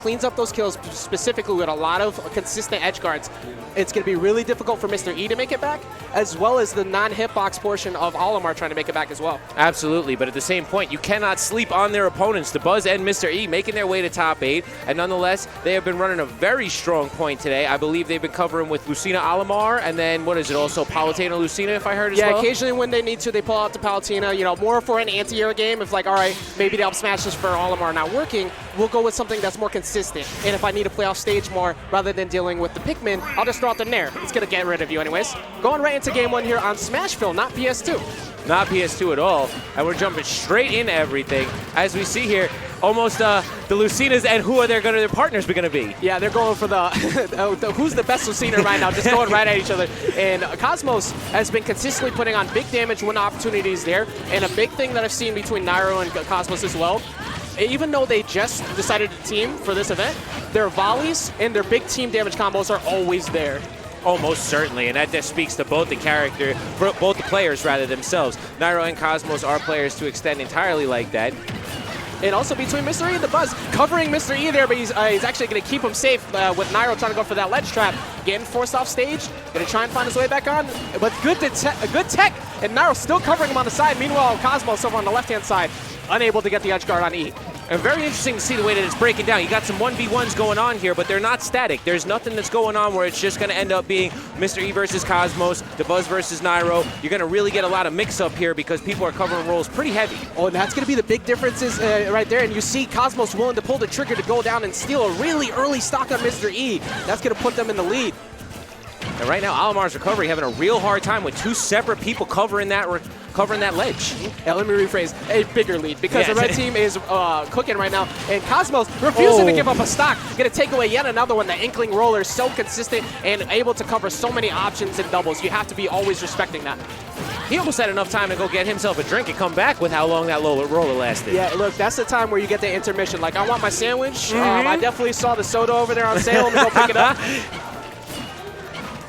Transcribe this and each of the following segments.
cleans up those kills specifically with a lot of consistent edge guards, it's going to be really difficult for Mr. E to make it back, as well as the non-hitbox portion of Olimar trying to make it back as well. Absolutely, but at the same point, you cannot sleep on their opponents. Dabuz and Mr. E making their way to top 8, and nonetheless, they have been running a very strong point today. I believe they've been covering with Lucina Olimar, and then, what is it, also Palutena Lucina, if I heard as well? Yeah, occasionally when they need to, they pull out the Palutena, you know, more for an anti-air game. If like, all right, maybe the up smashes for Olimar not working, we'll go with something that's more consistent. And if I need to play off stage more, rather than dealing with the Pikmin, I'll just throw out the Nair. It's going to get rid of you anyways. Going right into game 1 here on Smashville, not PS2. Not PS2 at all, and we're jumping straight into everything. As we see here, almost the Lucinas, and who are their partners going to be? Yeah, they're going for the who's the best Lucina right now, just going right at each other. And Cosmos has been consistently putting on big damage when opportunities there, and a big thing that I've seen between Nairo and Cosmos as well, even though they just decided to team for this event, their volleys and their big team damage combos are always there. Oh, most certainly, and that just speaks to both the both the players rather themselves. Nairo and Cosmos are players to extend entirely like that. And also between Mr. E and Dabuz, covering Mr. E there, but he's actually going to keep him safe with Nairo trying to go for that ledge trap. Getting forced off stage, going to try and find his way back on, but good tech, and Nairo still covering him on the side. Meanwhile, Cosmos over on the left-hand side, unable to get the edge guard on E. And very interesting to see the way that it's breaking down. You got some 1v1s going on here, but they're not static. There's nothing that's going on where it's just going to end up being Mr. E versus Cosmos, Dabuz versus Nairo. You're going to really get a lot of mix-up here because people are covering roles pretty heavy. Oh, and that's going to be the big differences right there. And you see Cosmos willing to pull the trigger to go down and steal a really early stock on Mr. E. That's going to put them in the lead. And right now, Olimar's recovery having a real hard time with 2 separate people covering that ledge. Yeah, let me rephrase, a bigger lead, because the red team is cooking right now, and Cosmos refusing to give up a stock, going to take away yet another one. The Inkling roller is so consistent and able to cover so many options and doubles. You have to be always respecting that. He almost had enough time to go get himself a drink and come back with how long that roller lasted. Yeah, look, that's the time where you get the intermission. Like, I want my sandwich. I definitely saw the soda over there on sale. Let me go pick it up.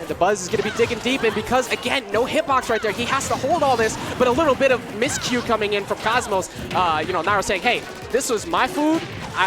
And Dabuz is going to be digging deep, and because, again, no hitbox right there, he has to hold all this, but a little bit of miscue coming in from Cosmos. You know, Nairo saying, hey, this was my food,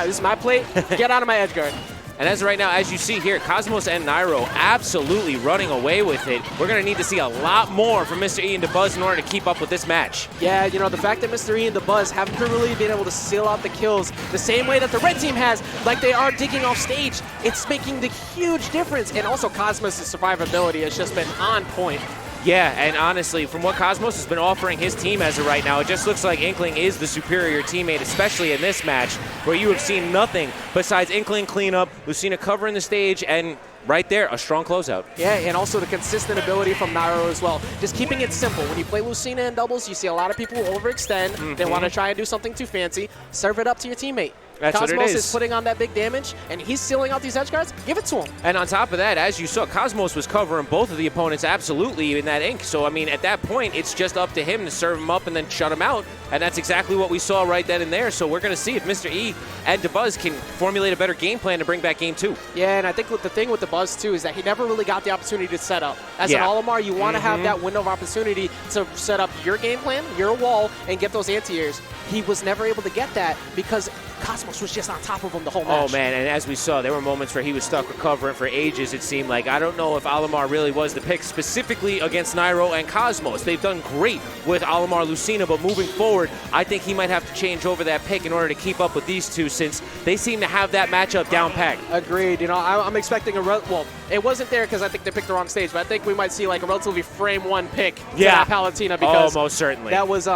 this is my plate, get out of my edge guard. And as of right now, as you see here, Cosmos and Nairo absolutely running away with it. We're going to need to see a lot more from Mr. E and Dabuz in order to keep up with this match. Yeah, you know, the fact that Mr. E and Dabuz haven't really been able to seal out the kills the same way that the red team has, like they are digging off stage, it's making the huge difference. And also Cosmos' survivability has just been on point. Yeah, and honestly, from what Cosmos has been offering his team as of right now, it just looks like Inkling is the superior teammate, especially in this match, where you have seen nothing besides Inkling cleanup, Lucina covering the stage, and right there, a strong closeout. Yeah, and also the consistent ability from Nairo as well. Just keeping it simple. When you play Lucina in doubles, you see a lot of people overextend. They want to try and do something too fancy. Serve it up to your teammate. That's Cosmos what it is putting on that big damage, and he's sealing out these edge guards. Give it to him. And on top of that, as you saw, Cosmos was covering both of the opponents absolutely in that ink. So, I mean, at that point, it's just up to him to serve him up and then shut him out. And that's exactly what we saw right then and there. So we're going to see if Mr. E and Dabuz can formulate a better game plan to bring back game 2. Yeah, and I think the thing with Dabuz, too, is that he never really got the opportunity to set up. As an Olimar, you want to have that window of opportunity to set up your game plan, your wall, and get those anti-airs. He was never able to get that because Cosmos was just on top of him the whole match. Oh, man, and as we saw, there were moments where he was stuck recovering for ages, it seemed like. I don't know if Olimar really was the pick, specifically against Nairo and Cosmos. They've done great with Olimar Lucina, but moving forward, I think he might have to change over that pick in order to keep up with these two, since they seem to have that matchup down packed. Agreed. You know, I'm expecting well, it wasn't there because I think they picked the wrong stage, but I think we might see like a relatively frame 1 pick for that Palutena, because most certainly. That was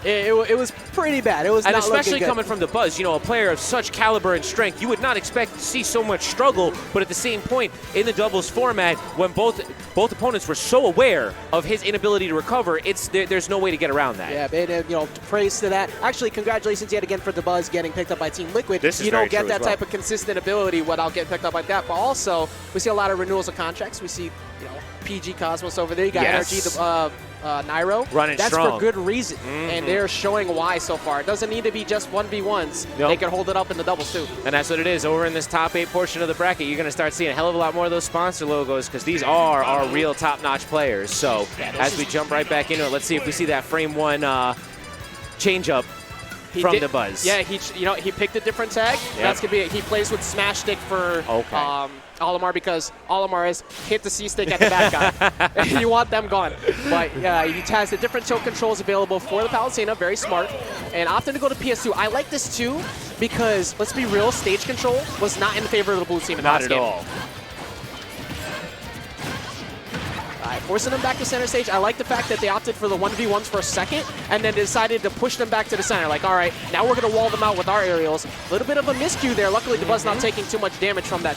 it was pretty bad. It was and not especially looking coming from Dabuz, you know, a player of such caliber and strength, you would not expect to see so much struggle. But at the same point, in the doubles format, when both opponents were so aware of his inability to recover, there's no way to get around that. Yeah, and, you know, praise to that. Actually, congratulations yet again for Dabuz getting picked up by Team Liquid. You don't get that type of consistent ability without getting picked up like that. But also, we see a lot of renewals of contracts. We see, you know, PG Cosmos over there. You got Energy, Nairo. Running That's strong. for good reason, and they're showing why so far. It doesn't need to be just 1v1s. Nope. They can hold it up in the doubles too. And that's what it is. Over in this top 8 portion of the bracket, you're going to start seeing a hell of a lot more of those sponsor logos, because these are our real top-notch players. So as we jump right back into it, let's see if we see that frame 1 change up. from Dabuz. Yeah, he picked a different tag. Yep. That's gonna be it. He plays with smash stick for Olimar because Olimar is hit the C stick at the bad guy. You want them gone. But yeah, he has the different tilt controls available for the Palutena. Very smart. And opting to go to PS2. I like this too because let's be real, stage control was not in favor of the blue team in the last game. Not at all. Forcing them back to center stage. I like the fact that they opted for the 1v1s for a second and then decided to push them back to the center. Like, all right, now we're going to wall them out with our aerials. A little bit of a miscue there. Luckily, Dabuz not taking too much damage from that,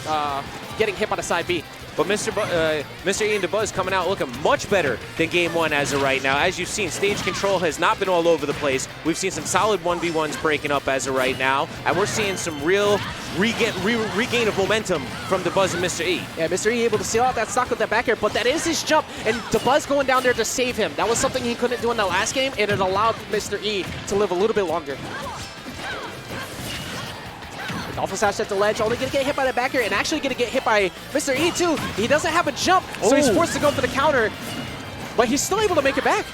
getting hit by the side B. But Mr. E and Dabuz coming out looking much better than Game 1 as of right now. As you've seen, stage control has not been all over the place. We've seen some solid 1v1s breaking up as of right now. And we're seeing some real regain of momentum from Dabuz and Mr. E. Yeah, Mr. E able to seal out that stock with that back air, but that is his jump. And Dabuz going down there to save him. That was something he couldn't do in the last game, and it allowed Mr. E to live a little bit longer. Dolphin Sash at the ledge, only going to get hit by the back air and actually going to get hit by Mr. E too. He doesn't have a jump, so he's forced to go for the counter, but he's still able to make it back.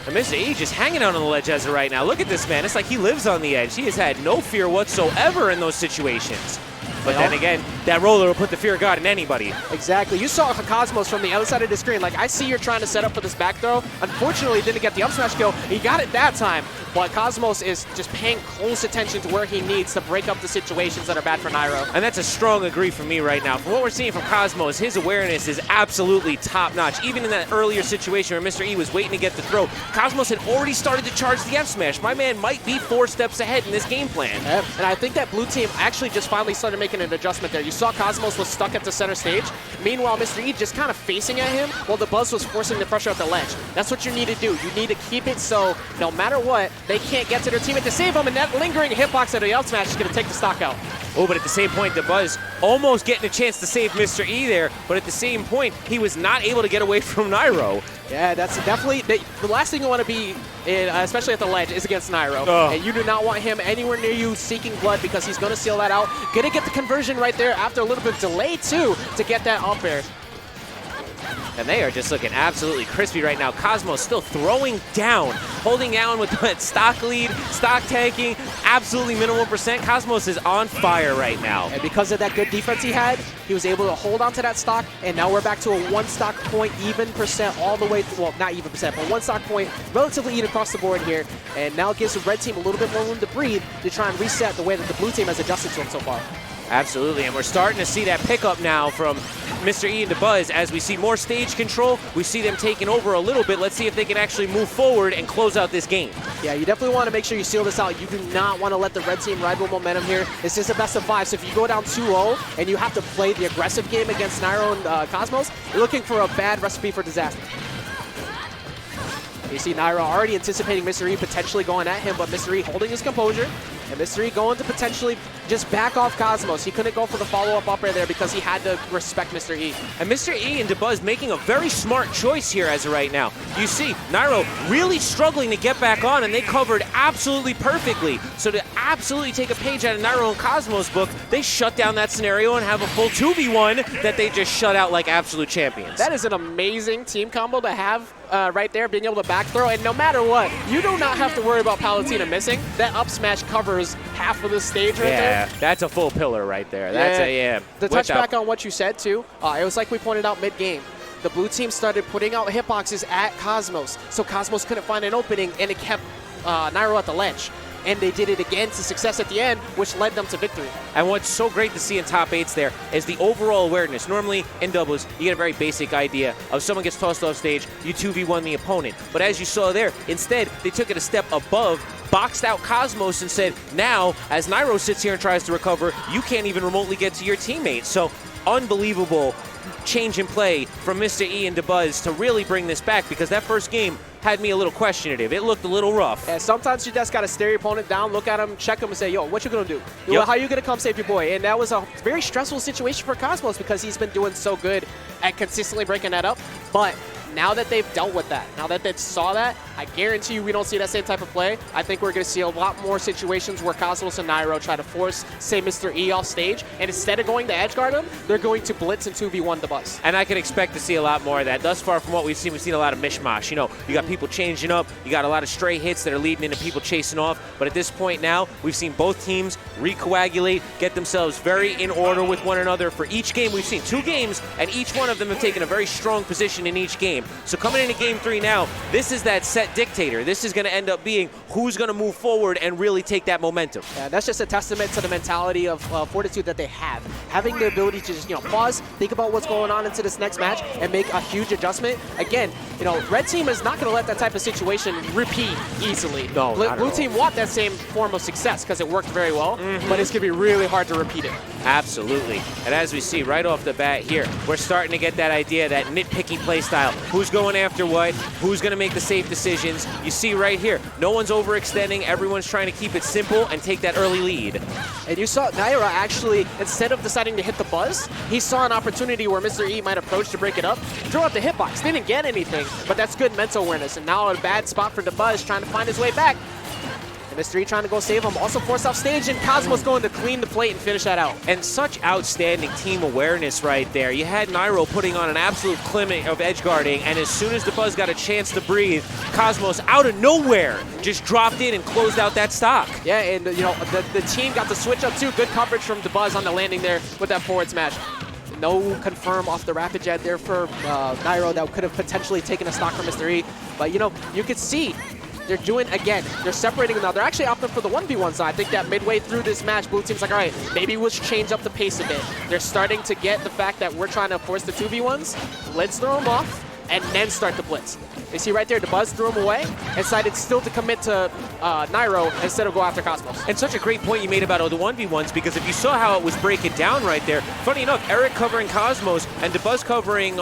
And Mr. E just hanging out on the ledge as of right now. Look at this man. It's like he lives on the edge. He has had no fear whatsoever in those situations. But then again, that roller will put the fear of God in anybody. Exactly. You saw Cosmos from the other side of the screen. Like, I see you're trying to set up for this back throw. Unfortunately, didn't get the up smash kill. He got it that time. But Cosmos is just paying close attention to where he needs to break up the situations that are bad for Nairo. And that's a strong agree from me right now. From what we're seeing from Cosmos, his awareness is absolutely top-notch. Even in that earlier situation where Mr. E was waiting to get the throw, Cosmos had already started to charge the F smash. My man might be 4 steps ahead in this game plan. Yep. And I think that blue team actually just finally started making an adjustment there. You saw Cosmos was stuck at the center stage. Meanwhile, Mr. E just kind of facing at him while Dabuz was forcing the pressure at the ledge. That's what you need to do. You need to keep it so no matter what, they can't get to their teammate to save them, and that lingering hitbox at the out smash is going to take the stock out. Oh, but at the same point, Dabuz almost getting a chance to save Mr. E there, but at the same point, he was not able to get away from Nairo. Yeah, that's definitely the last thing you want to be in, especially at the ledge, is against Nairo. And you do not want him anywhere near you seeking blood because he's going to seal that out. Going to get the conversion right there after a little bit of delay, too, to get that up air. And they are just looking absolutely crispy right now. Cosmos still throwing down, holding down with that stock lead, stock tanking, absolutely minimal percent. Cosmos is on fire right now. And because of that good defense he had, he was able to hold on to that stock, and now we're back to a 1 stock point, even percent all the way, well, not even percent, but 1 stock point, relatively even across the board here. And now it gives the red team a little bit more room to breathe to try and reset the way that the blue team has adjusted to him so far. Absolutely, and we're starting to see that pickup now from Mr. E and Dabuz as we see more stage control. We see them taking over a little bit. Let's see if they can actually move forward and close out this game. Yeah, you definitely want to make sure you seal this out. You do not want to let the red team ride with momentum here. This is a best of 5, so if you go down 2-0 and you have to play the aggressive game against Nairo and Cosmos, you're looking for a bad recipe for disaster. You see Nairo already anticipating Mr. E potentially going at him, but Mr. E holding his composure, and Mr. E going to potentially just back off Cosmos. He couldn't go for the follow-up up air there because he had to respect Mr. E. And Mr. E and Dabuz making a very smart choice here as of right now. You see Nairo really struggling to get back on, and they covered absolutely perfectly. So to absolutely take a page out of Nairo and Cosmos' book, they shut down that scenario and have a full 2v1 that they just shut out like absolute champions. That is an amazing team combo to have right there, being able to back throw, and no matter what, you do not have to worry about Palutena missing. That up smash covers half of the stage right there. Yeah, that's a full pillar right there. That's To touch back on what you said too, it was like we pointed out mid-game. The blue team started putting out hitboxes at Cosmos, so Cosmos couldn't find an opening, and it kept Nairo at the ledge. And they did it again to success at the end, which led them to victory. And what's so great to see in top 8s there is the overall awareness. Normally, in doubles, you get a very basic idea of someone gets tossed off stage, you 2v1 the opponent. But as you saw there, instead, they took it a step above, boxed out Cosmos and said, now, as Nairo sits here and tries to recover, you can't even remotely get to your teammate. So, unbelievable change in play from Mr. E and Dabuz to really bring this back, because that first game had me a little questionative. It looked a little rough. And sometimes you just got to stare your opponent down, look at him, check him, and say, yo, what you going to do? How you going to come save your boy? And that was a very stressful situation for Cosmos because he's been doing so good at consistently breaking that up. But now that they've dealt with that, now that they saw that, I guarantee you we don't see that same type of play. I think we're going to see a lot more situations where Cosmos and Nairo try to force, say, Mr. E off stage, and instead of going to edge guard him, they're going to blitz and 2v1 Dabuz. And I can expect to see a lot more of that. Thus far from what we've seen a lot of mishmash. You know, you got people changing up, you got a lot of stray hits that are leading into people chasing off, but at this point now, we've seen both teams recoagulate, get themselves very in order with one another. For each game, we've seen 2 games, and each one of them have taken a very strong position in each game. So coming into game 3 now, this is that set dictator. This is going to end up being who's going to move forward and really take that momentum. Yeah, that's just a testament to the mentality of fortitude that they have. Having the ability to just, pause, think about what's going on into this next match, and make a huge adjustment. Again, red team is not going to let that type of situation repeat easily. No, Blue team want that same form of success because it worked very well, but it's going to be really hard to repeat it. Absolutely. And as we see right off the bat here, we're starting to get that idea, that nitpicky play style. Who's going after what? Who's going to make the safe decisions? You see right here, no one's overextending. Everyone's trying to keep it simple and take that early lead. And you saw Nairo actually, instead of deciding to hit the buzz, he saw an opportunity where Mr. E might approach to break it up, throw out the hitbox. Didn't get anything, but that's good mental awareness. And now a bad spot for Dabuz trying to find his way back. And Mr. E trying to go save him, also forced off stage, and Cosmos going to clean the plate and finish that out. And such outstanding team awareness right there. You had Nairo putting on an absolute clinic of edge guarding, and as soon as Dabuz got a chance to breathe, Cosmos out of nowhere just dropped in and closed out that stock. Yeah, and the team got the switch up too. Good coverage from Dabuz on the landing there with that forward smash. No confirm off the rapid jet there for Nairo that could have potentially taken a stock from Mr. E. But you could see they're doing, again, they're separating them now. They're actually opting for the 1v1 side. I think that midway through this match, Blue team's like, all right, maybe we'll change up the pace a bit. They're starting to get the fact that we're trying to force the 2v1s, let's throw them off, and then start the blitz. You see right there, Dabuz threw him away and decided still to commit to Nairo instead of go after Cosmos. And such a great point you made about the 1v1s, because if you saw how it was breaking down right there, funny enough, Eric covering Cosmos and Dabuz covering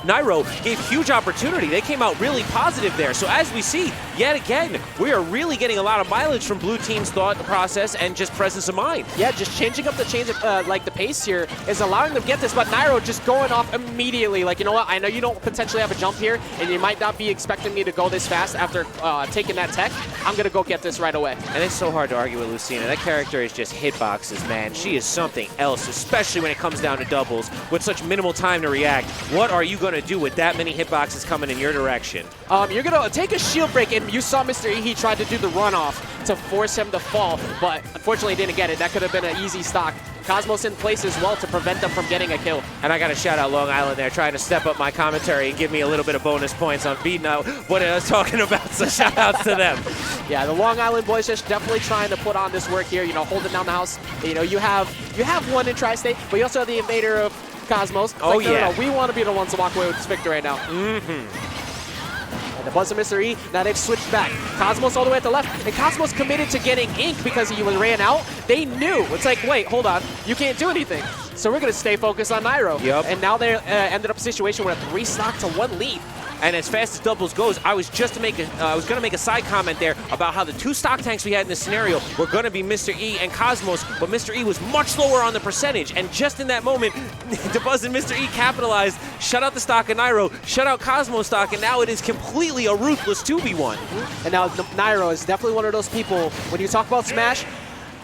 Nairo gave huge opportunity. They came out really positive there. So as we see, yet again, we are really getting a lot of mileage from Blue team's thought process and just presence of mind. Yeah, just changing up the the pace here is allowing them to get this, but Nairo just going off immediately. Like, you know what, I know you don't potentially have a jump here, and you might not be expecting me to go this fast after taking that tech. I'm gonna go get this right away. And it's so hard to argue with Lucina. That character is just hitboxes, man. She is something else, especially when it comes down to doubles with such minimal time to react. What are you gonna do with that many hitboxes coming in your direction? You're gonna take a shield break, and you saw Mr. E, he tried to do the runoff to force him to fall, but unfortunately didn't get it. That could have been an easy stock. Cosmos in place as well to prevent them from getting a kill. And I got to shout out Long Island there, trying to step up my commentary and give me a little bit of bonus points on beating out what I was talking about, so shout outs to them. Yeah, the Long Island boys just definitely trying to put on this work here, holding down the house. You have one in Tri-State, but you also have the invader of Cosmos. It's oh, like, no, we want to be the ones to walk away with this victory right now. And the buzz of Mr. E, now they've switched back. Cosmos all the way at the left, and Cosmos committed to getting Ink because he ran out. They knew. It's like, wait, hold on. You can't do anything. So we're going to stay focused on Nairo. Yep. And now they ended up a situation where a 3 stock to 1 lead. And as fast as doubles goes, I was going to make a side comment there about how the 2 stock tanks we had in this scenario were going to be Mr. E and Cosmos, but Mr. E was much lower on the percentage. And just in that moment, Dabuz and Mr. E capitalized, shut out the stock of Nairo, shut out Cosmos stock, and now it is completely a ruthless 2v1. And now Nairo is definitely one of those people, when you talk about Smash,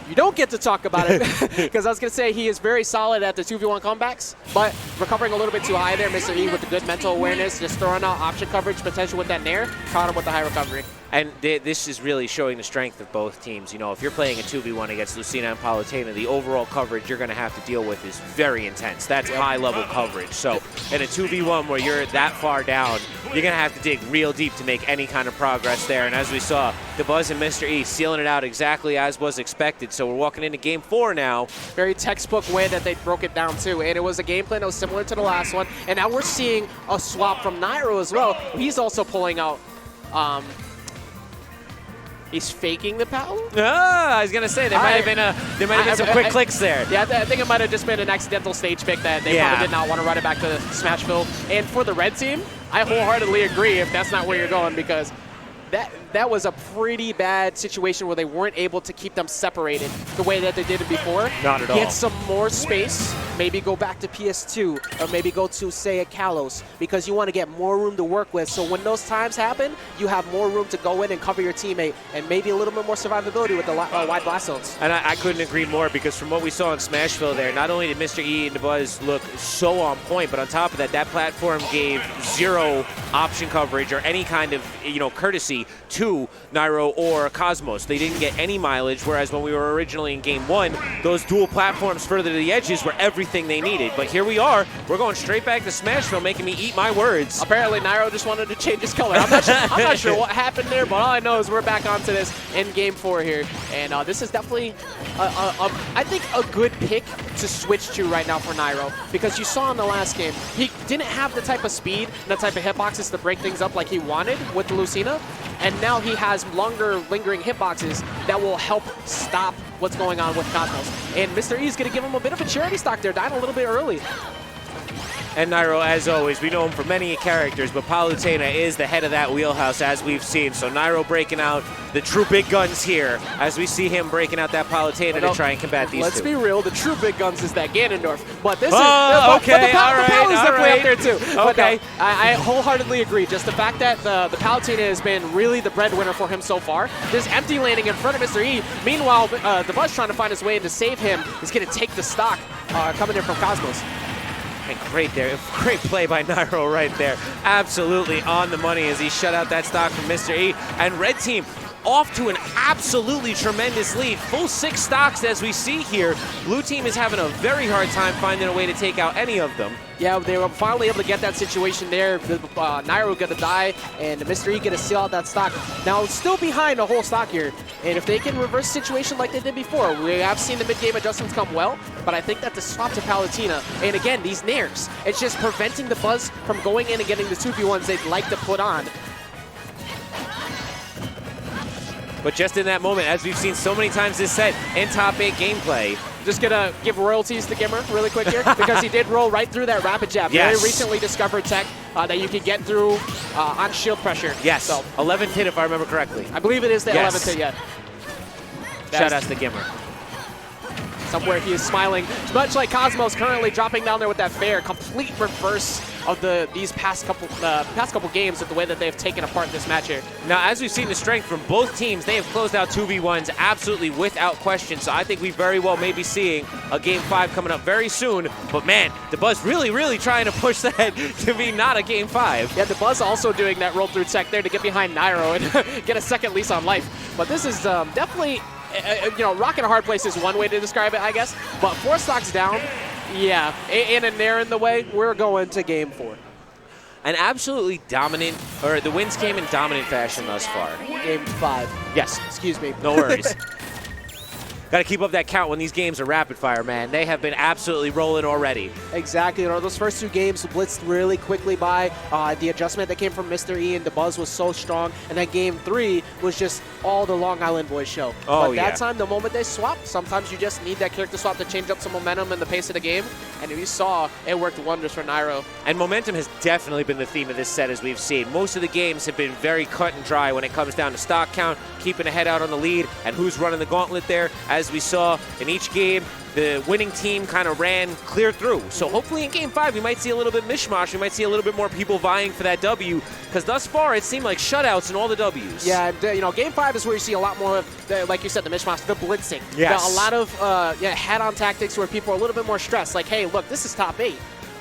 you don't get to talk about it, because I was going to say he is very solid at the 2v1 comebacks, but recovering a little bit too high there. Mr. E with the good mental awareness, just throwing out option coverage potential with that Nair, caught him with the high recovery. And this is really showing the strength of both teams. If you're playing a 2v1 against Lucina and Palutena, the overall coverage you're going to have to deal with is very intense. That's high-level coverage. So in a 2v1 where you're that far down, you're going to have to dig real deep to make any kind of progress there. And as we saw, Dabuz and Mr. E sealing it out exactly as was expected. So we're walking into Game 4 now. Very textbook way that they broke it down, too. And it was a game plan that was similar to the last one. And now we're seeing a swap from Nairo as well. He's also pulling out... He's faking the Palu? I was going to say, there might have been some quick clicks there. Yeah, I think it might have just been an accidental stage pick that they probably did not want to run it back to Smashville. And for the red team, I wholeheartedly agree if that's not where you're going, because that was a pretty bad situation where they weren't able to keep them separated the way that they did it before. Not at all. Get some more space, maybe go back to PS2, or maybe go to, say, a Kalos, because you want to get more room to work with. So when those times happen, you have more room to go in and cover your teammate, and maybe a little bit more survivability with the wide blast zones. And I couldn't agree more, because from what we saw in Smashville there, not only did Mr. E and Dabuz look so on point, but on top of that, that platform gave zero option coverage or any kind of, courtesy to Nairo or Cosmos. They didn't get any mileage, whereas when we were originally in Game 1, those dual platforms further to the edges were everything they needed. But here we are. We're going straight back to Smashville, making me eat my words. Apparently, Nairo just wanted to change his color. I'm not sure what happened there, but all I know is we're back onto this in Game 4 here. And this is definitely, I think, a good pick to switch to right now for Nairo, because you saw in the last game, he didn't have the type of speed and the type of hitboxes to break things up like he wanted with the Lucina, and now he has longer lingering hitboxes that will help stop what's going on with Cosmos. And Mr. E is going to give him a bit of a charity stock there, dying a little bit early. And Nairo, as always, we know him for many characters, but Palutena is the head of that wheelhouse, as we've seen. So Nairo breaking out the true big guns here, as we see him breaking out that Palutena to try and combat these Let's two. be real, the true big guns is that Ganondorf. But this okay, but the Palu's definitely up there too. Okay. But no, I wholeheartedly agree. Just the fact that the Palutena has been really the breadwinner for him so far. This empty landing in front of Mr. E. Meanwhile, Dabuz trying to find his way to save him is going to take the stock coming in from Cosmos. And great there. Great play by Nairo right there. Absolutely on the money as he shut out that stock from Mr. E. And Red Team off to an absolutely tremendous lead. Full 6 stocks as we see here. Blue Team is having a very hard time finding a way to take out any of them. Yeah, they were finally able to get that situation there. Nairo going to die, and Mr. E going to seal out that stock. Now, still behind a whole stock here. And if they can reverse the situation like they did before, we have seen the mid-game adjustments come well, but I think that the swap to Palutena, and again, these nairs, it's just preventing the Buzz from going in and getting the 2v1s they'd like to put on. But just in that moment, as we've seen so many times this set, in top 8 gameplay. Just gonna give royalties to Gimmer really quick here, because he did roll right through that rapid jab. Yes. Very recently discovered tech that you can get through on shield pressure. Yes, so 11th hit if I remember correctly. I believe it is the 11th hit yet. Shout out to Gimmer. Somewhere he is smiling, much like Cosmos currently dropping down there with that fair. Complete reverse of these past couple games with the way that they've taken apart this match here. Now, as we've seen the strength from both teams, they have closed out 2v1s absolutely without question. So I think we very well may be seeing a Game 5 coming up very soon. But man, Dabuz really trying to push that to be not a Game 5. Yeah, Dabuz also doing that roll through tech there to get behind Nairo and get a second lease on life. But this is definitely, rocking a hard place is one way to describe it, I guess. But 4 stocks down, yeah, and a nair in the way, we're going to Game 4. An absolutely dominant, or the wins came in dominant fashion thus far. Game 5. Yes. Excuse me. No worries. Got to keep up that count when these games are rapid fire, man. They have been absolutely rolling already. Exactly. Those first 2 games blitzed really quickly by. The adjustment that came from Mr. E and Dabuz was so strong. And then Game 3 was just all the Long Island Boys show. Oh, but that time, the moment they swapped, sometimes you just need that character swap to change up some momentum and the pace of the game. And you saw it worked wonders for Nairo. And momentum has definitely been the theme of this set, as we've seen. Most of the games have been very cut and dry when it comes down to stock count, keeping a head out on the lead, and who's running the gauntlet there. As we saw in each game, the winning team kind of ran clear through. So hopefully in Game 5, we might see a little bit mishmash. We might see a little bit more people vying for that W, because thus far it seemed like shutouts in all the Ws. Yeah, Game 5 is where you see a lot more of, like you said, the mishmash, the blitzing. Yes. A lot of head-on tactics where people are a little bit more stressed. Like, hey, look, this is top 8.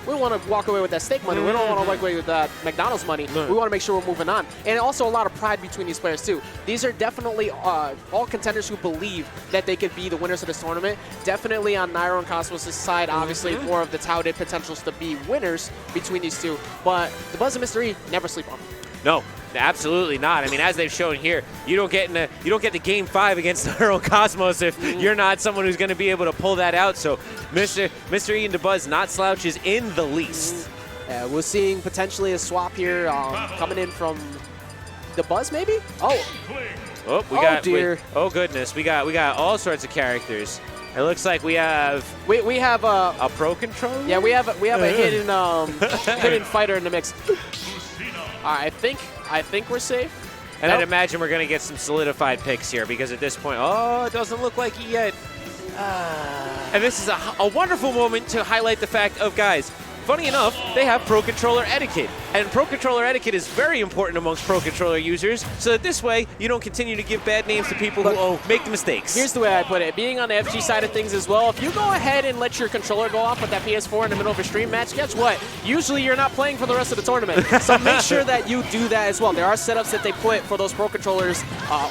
We want to walk away with that steak money. We don't want to walk away with that McDonald's money. We want to make sure we're moving on. And also a lot of pride between these players, too. These are definitely all contenders who believe that they could be the winners of this tournament. Definitely on Nairo and Cosmos' side, obviously, more of the touted potentials to be winners between these two. But the Buzz and Mr. E never sleep on them. No, absolutely not. I mean, as they've shown here, you don't get the Game 5 against Nairo and Cosmos if you're not someone who's going to be able to pull that out. So Mr. E and Dabuz not slouches in the least. We're seeing potentially a swap here coming in from Dabuz, maybe? Oh, dear. Oh goodness, we got all sorts of characters. It looks like we have we have a pro controller. Yeah, we have a hidden hidden fighter in the mix. I think we're safe. And I'd imagine we're going to get some solidified picks here because at this point, oh, it doesn't look like it yet. And this is a wonderful moment to highlight the fact of, guys, funny enough, they have Pro Controller etiquette. And Pro Controller etiquette is very important amongst Pro Controller users, so that this way you don't continue to give bad names to people who make the mistakes. Here's the way I put it. Being on the FG side of things as well, if you go ahead and let your controller go off with that PS4 in the middle of a stream match, guess what? Usually you're not playing for the rest of the tournament. So make sure that you do that as well. There are setups that they put for those Pro Controllers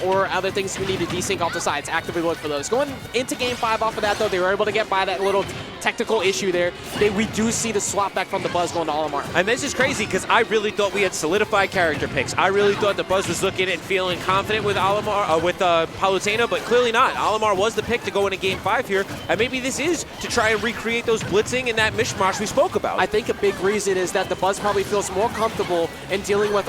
or other things you need to desync off the sides. Actively look for those. Going into Game 5 off of that, though, they were able to get by that little technical issue there. We do see the swap back from the Buzz going to Olimar. And this is crazy because I really thought we had solidified character picks. I really thought the Buzz was looking and feeling confident with Olimar, with Palutena, but clearly not. Olimar was the pick to go into Game 5 here, and maybe this is to try and recreate those blitzing and that mishmash we spoke about. I think a big reason is that the Buzz probably feels more comfortable in dealing with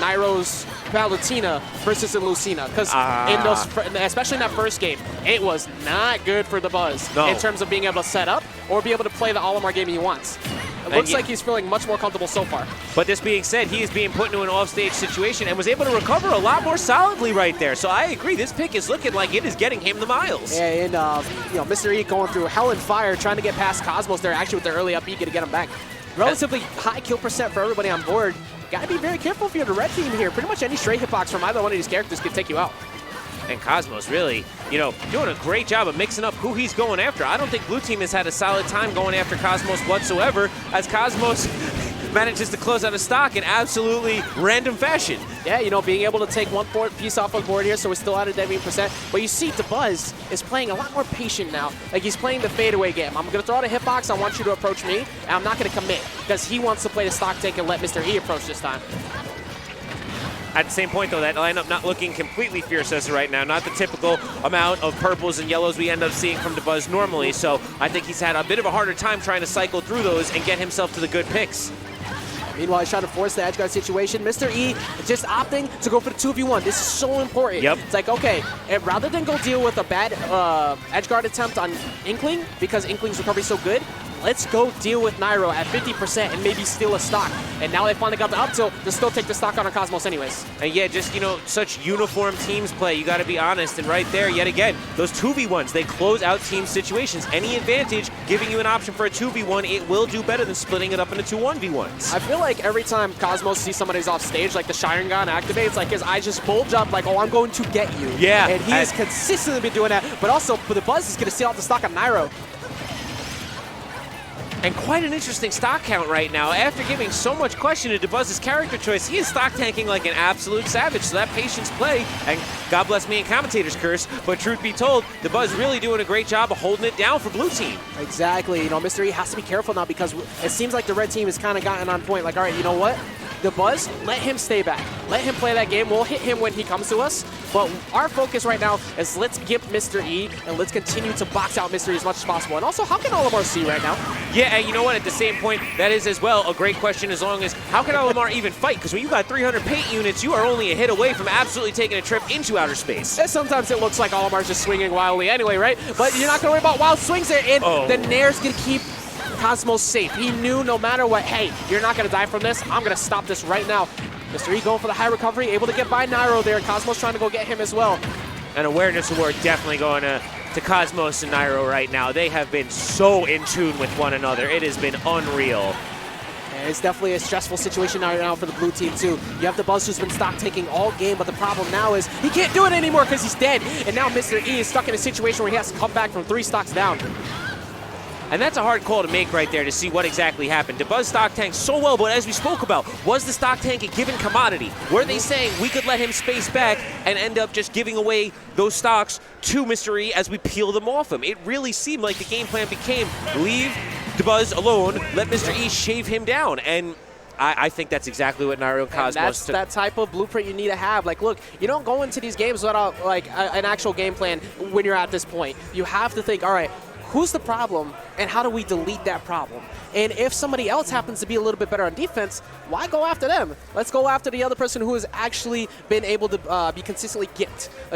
Nairo's Palutena versus in Lucina, because especially in that first game, it was not good for the Buzz in terms of being able to set up or be able to play the Olimar game he wants. It looks like he's feeling much more comfortable so far. But this being said, he is being put into an off-stage situation and was able to recover a lot more solidly right there. So I agree, this pick is looking like it is getting him the miles. Yeah, and Mr. E going through hell and fire, trying to get past Cosmos there, actually with the early up E to get him back. Relatively high kill percent for everybody on board. Gotta be very careful if you're the red team here. Pretty much any stray hitbox from either one of these characters could take you out. And Cosmos really, doing a great job of mixing up who he's going after. I don't think Blue Team has had a solid time going after Cosmos whatsoever, as Cosmos manages to close out a stock in absolutely random fashion. Yeah, being able to take one piece off the board here, so we're still at a 70%. But you see, Dabuz is playing a lot more patient now. Like, he's playing the fadeaway game. I'm going to throw out a hitbox, I want you to approach me, and I'm not going to commit, because he wants to play the stock take and let Mr. E approach this time. At the same point, though, that lineup not looking completely fierce as of right now. Not the typical amount of purples and yellows we end up seeing from Dabuz normally. So I think he's had a bit of a harder time trying to cycle through those and get himself to the good picks. Meanwhile, he's trying to force the edge guard situation. Mr. E just opting to go for the 2v1. This is so important. Yep. It's like, okay, rather than go deal with a bad edge guard attempt on Inkling, because Inkling's recovery is so good, let's go deal with Nairo at 50% and maybe steal a stock. And now they finally got the up tilt to still take the stock on Cosmos anyways. And yeah, just, such uniform teams play. You got to be honest. And right there, yet again, those 2v1s, they close out team situations. Any advantage giving you an option for a 2v1, it will do better than splitting it up into 2 1v1s. I feel like every time Cosmos sees somebody's off stage, like the Sharingan activates, like his eyes just bulge up like, oh, I'm going to get you. Yeah. And he has consistently been doing that. But also, the Buzz is going to steal off the stock on Nairo. And quite an interesting stock count right now. After giving so much question to Dabuz's character choice, he is stock tanking like an absolute savage. So that patience play, and God bless me and commentator's curse, but truth be told, Dabuz really doing a great job of holding it down for Blue Team. Exactly. Mr. E has to be careful now because it seems like the red team has kind of gotten on point. Like, all right, you know what? Dabuz, let him stay back. Let him play that game. We'll hit him when he comes to us. But our focus right now is let's get Mr. E and let's continue to box out Mr. E as much as possible. And also, how can Olimar see right now? Yeah, and you know what? At the same point, that is as well a great question as long as how can Olimar even fight? Because when you got 300 paint units, you are only a hit away from absolutely taking a trip into outer space. And sometimes it looks like Olimar's just swinging wildly anyway, right? But you're not going to worry about wild swings there. And the Nair's going to keep Cosmos safe. He knew no matter what, hey, you're not going to die from this. I'm going to stop this right now. Mr. E going for the high recovery, able to get by Nairo there. Cosmos trying to go get him as well. An awareness award definitely going to Cosmos and Nairo right now. They have been so in tune with one another. It has been unreal. And it's definitely a stressful situation right now for the blue team too. You have the Buzz who's been stock taking all game, but the problem now is he can't do it anymore because he's dead. And now Mr. E is stuck in a situation where he has to come back from 3 stocks down. And that's a hard call to make right there to see what exactly happened. Dabuz stock tanked so well, but as we spoke about, was the stock tank a given commodity? Were they saying we could let him space back and end up just giving away those stocks to Mr. E as we peel them off him? It really seemed like the game plan became leave Dabuz alone, let Mr. E shave him down. And I think that's exactly what Nairo and Cosmos that's that type of blueprint you need to have. Like, look, you don't go into these games without like an actual game plan when you're at this point. You have to think, all right, who's the problem and how do we delete that problem? And if somebody else happens to be a little bit better on defense, why go after them? Let's go after the other person who has actually been able to be consistently get